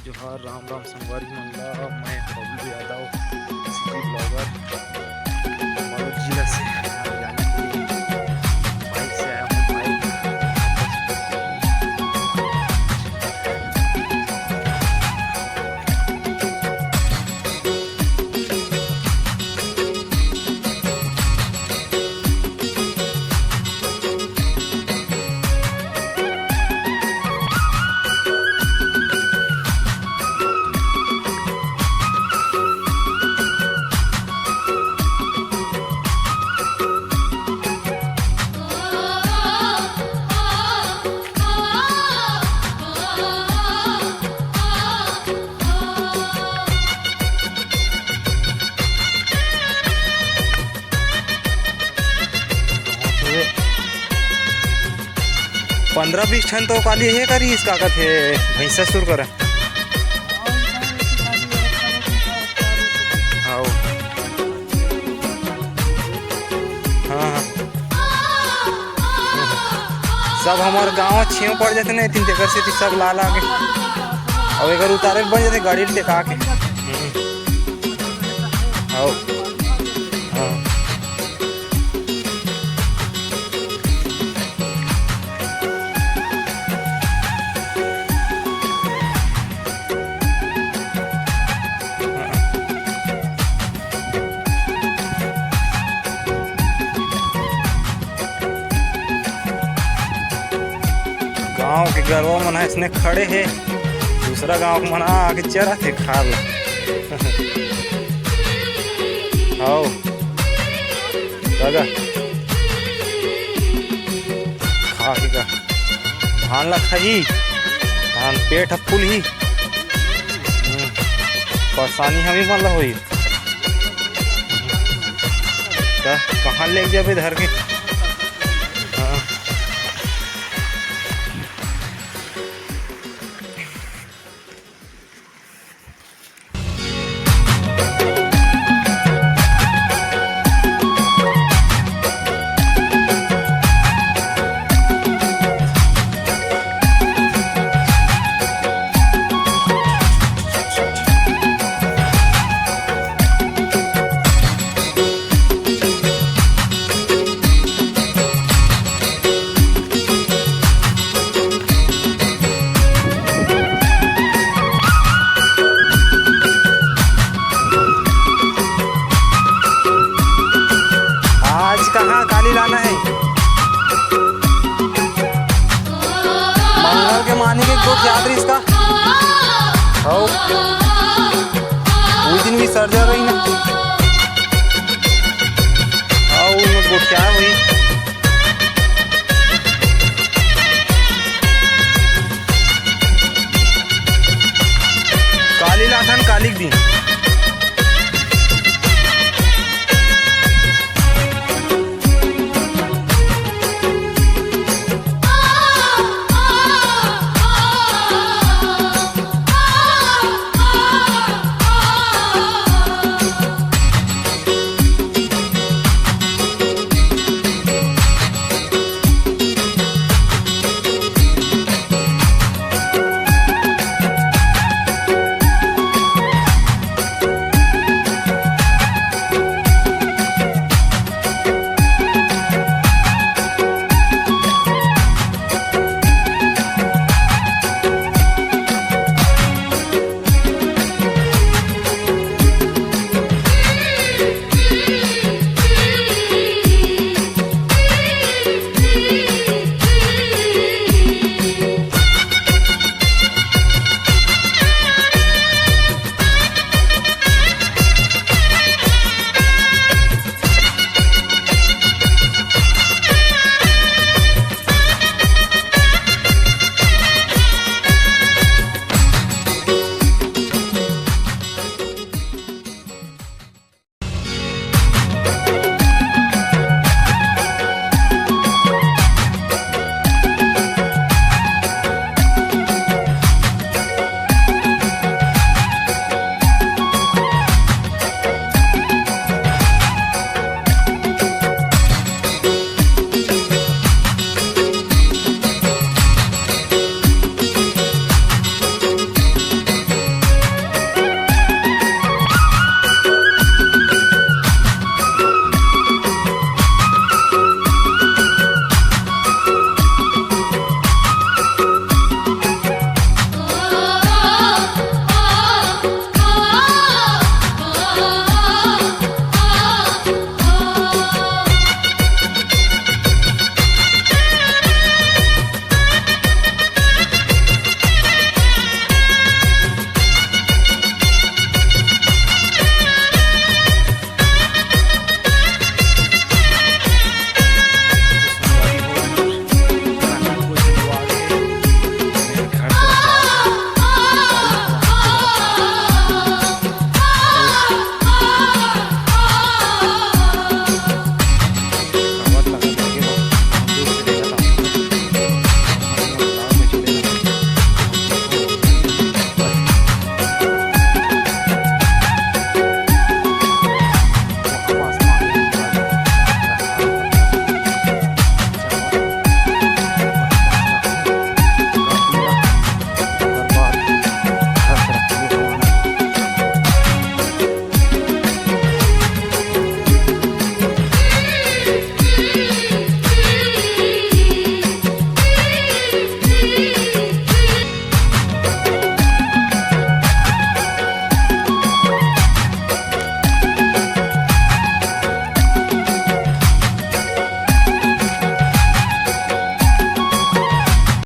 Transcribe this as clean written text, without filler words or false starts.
जोहार राम राम संगवारी मन ला। मैं बबलू यादव सिटी ब्लॉगर मनोज जिला से हरियाणा के बाइक से आया हूँ। बाइक पंद्रह 20 ठन तो काली हे करी इसका कथे भैंसा सुर कर हाँ सब हमारे गाँव छेव पड़ जाते ना 3 एकड़ से सब ला ला के अब एक उतारे बन जाते गाड़ी टेका के हाँ हाँ गाँव के गरवा मन इसने खड़े है, दूसरा गाँव के मना आके चरा थे खा ला आओ दादा खा के का धान ला खाई धान पेट फूल ही परेशानी हमें मन ला हुई कहाँ ले जाबे धर के हाँ कहाँ काली लाना है मंगल के मानी के गोट याद रही इसका उस दिन भी सर्जर रही ना उनमें गोट क्या है वही काली लाठन काली दिन